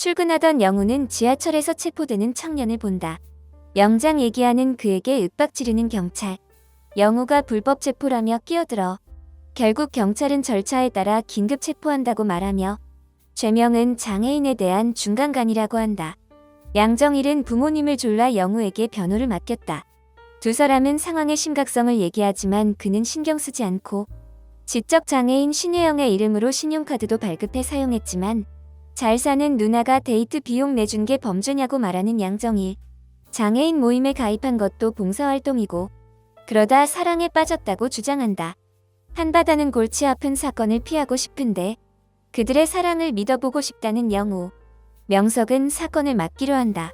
출근하던 영우는 지하철에서 체포되는 청년을 본다. 영장 얘기하는 그에게 윽박 지르는 경찰. 영우가 불법 체포라며 끼어들어. 결국 경찰은 절차에 따라 긴급 체포한다고 말하며 죄명은 장애인에 대한 중간간이라고 한다. 양정일은 부모님을 졸라 영우에게 변호를 맡겼다. 두 사람은 상황의 심각성을 얘기하지만 그는 신경 쓰지 않고 지적장애인 신혜영의 이름으로 신용카드도 발급해 사용했지만 잘 사는 누나가 데이트 비용 내준 게 범죄냐고 말하는 양정일. 장애인 모임에 가입한 것도 봉사활동이고 그러다 사랑에 빠졌다고 주장한다. 한바다는 골치 아픈 사건을 피하고 싶은데 그들의 사랑을 믿어보고 싶다는 영우. 명석은 사건을 맡기로 한다.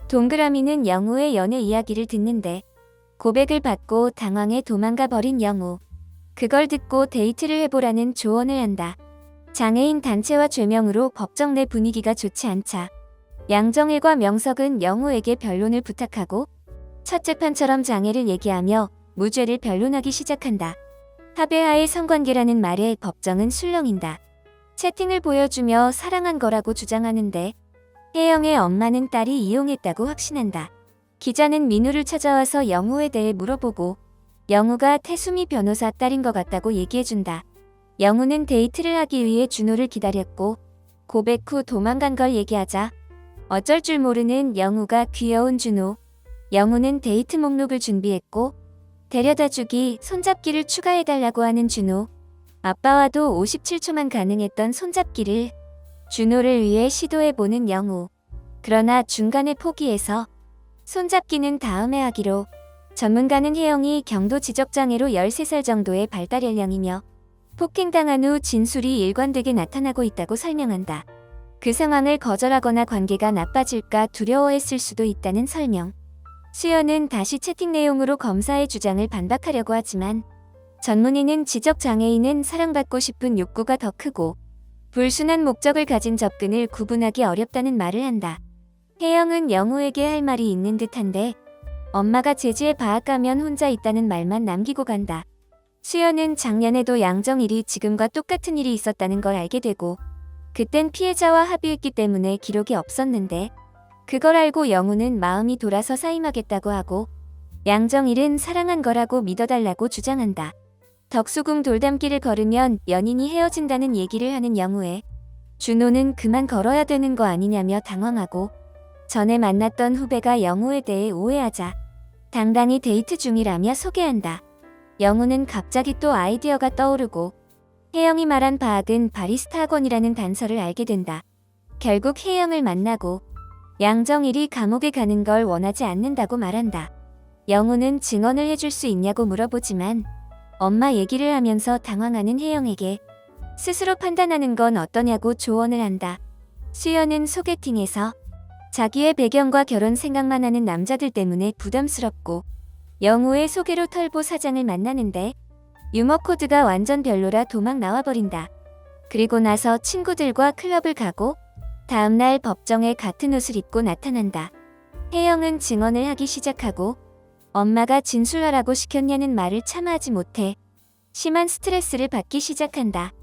동그라미는 영우의 연애 이야기를 듣는데 고백을 받고 당황해 도망가 버린 영우. 그걸 듣고 데이트를 해보라는 조언을 한다. 장애인 단체와 죄명으로 법정 내 분위기가 좋지 않자 양정일과 명석은 영우에게 변론을 부탁하고 첫 재판처럼 장애를 얘기하며 무죄를 변론하기 시작한다. 합의하에 성관계라는 말에 법정은 술렁인다. 채팅을 보여주며 사랑한 거라고 주장하는데 혜영의 엄마는 딸이 이용했다고 확신한다. 기자는 민우를 찾아와서 영우에 대해 물어보고 영우가 태수미 변호사 딸인 것 같다고 얘기해준다. 영우는 데이트를 하기 위해 준호를 기다렸고 고백 후 도망간 걸 얘기하자 어쩔 줄 모르는 영우가 귀여운 준호. 영우는 데이트 목록을 준비했고 데려다주기 손잡기를 추가해달라고 하는 준호. 아빠와도 57초만 가능했던 손잡기를 준호를 위해 시도해보는 영우. 그러나 중간에 포기해서 손잡기는 다음에 하기로. 전문가는 혜영이 경도 지적장애로 13살 정도의 발달 연령이며 폭행당한 후 진술이 일관되게 나타나고 있다고 설명한다. 그 상황을 거절하거나 관계가 나빠질까 두려워했을 수도 있다는 설명. 수연은 다시 채팅 내용으로 검사의 주장을 반박하려고 하지만 전문의는 지적장애인은 사랑받고 싶은 욕구가 더 크고 불순한 목적을 가진 접근을 구분하기 어렵다는 말을 한다. 혜영은 영우에게 할 말이 있는 듯한데 엄마가 제주에 방학 가면 혼자 있다는 말만 남기고 간다. 수연은 작년에도 양정일이 지금과 똑같은 일이 있었다는 걸 알게 되고 그땐 피해자와 합의했기 때문에 기록이 없었는데 그걸 알고 영우는 마음이 돌아서 사임하겠다고 하고 양정일은 사랑한 거라고 믿어달라고 주장한다. 덕수궁 돌담길을 걸으면 연인이 헤어진다는 얘기를 하는 영우에 준호는 그만 걸어야 되는 거 아니냐며 당황하고 전에 만났던 후배가 영우에 대해 오해하자 당당히 데이트 중이라며 소개한다. 영우는 갑자기 또 아이디어가 떠오르고 혜영이 말한 방학은 바리스타 학원이라는 단서를 알게 된다. 결국 혜영을 만나고 양정일이 감옥에 가는 걸 원하지 않는다고 말한다. 영우는 증언을 해줄 수 있냐고 물어보지만 엄마 얘기를 하면서 당황하는 혜영에게 스스로 판단하는 건 어떠냐고 조언을 한다. 수연은 소개팅에서 자기의 배경과 결혼 생각만 하는 남자들 때문에 부담스럽고 영우의 소개로 털보 사장을 만나는데 유머 코드가 완전 별로라 도망 나와버린다. 그리고 나서 친구들과 클럽을 가고 다음날 법정에 같은 옷을 입고 나타난다. 혜영은 증언을 하기 시작하고 엄마가 진술하라고 시켰냐는 말을 참아하지 못해 심한 스트레스를 받기 시작한다.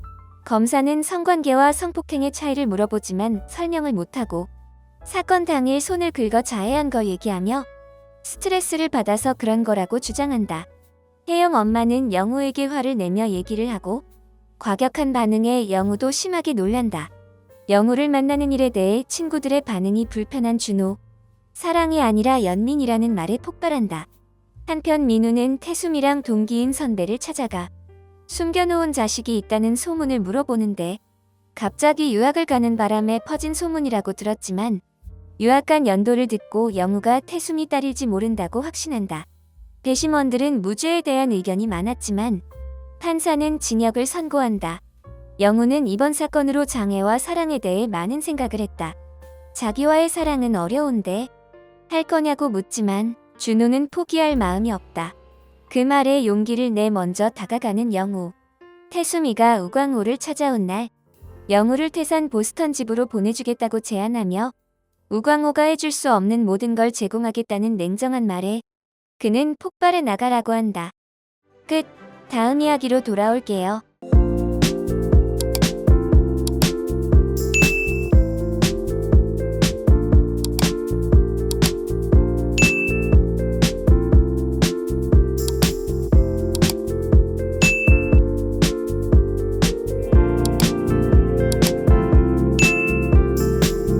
검사는 성관계와 성폭행의 차이를 물어보지만 설명을 못하고 사건 당일 손을 긁어 자해한 걸 얘기하며 스트레스를 받아서 그런 거라고 주장한다. 혜영 엄마는 영우에게 화를 내며 얘기를 하고 과격한 반응에 영우도 심하게 놀란다. 영우를 만나는 일에 대해 친구들의 반응이 불편한 준호. 사랑이 아니라 연민이라는 말에 폭발한다. 한편 민우는 태수미랑 동기인 선배를 찾아가 숨겨놓은 자식이 있다는 소문을 물어보는데 갑자기 유학을 가는 바람에 퍼진 소문이라고 들었지만 유학 간 연도를 듣고 영우가 태수미 딸일지 모른다고 확신한다. 배심원들은 무죄에 대한 의견이 많았지만 판사는 징역을 선고한다. 영우는 이번 사건으로 장애와 사랑에 대해 많은 생각을 했다. 자기와의 사랑은 어려운데 할 거냐고 묻지만 준호는 포기할 마음이 없다. 그 말에 용기를 내 먼저 다가가는 영우. 태수미가 우광호를 찾아온 날 영우를 태산 보스턴 집으로 보내주겠다고 제안하며 우광호가 해줄 수 없는 모든 걸 제공하겠다는 냉정한 말에 그는 폭발해 나가라고 한다. 끝. 다음 이야기로 돌아올게요.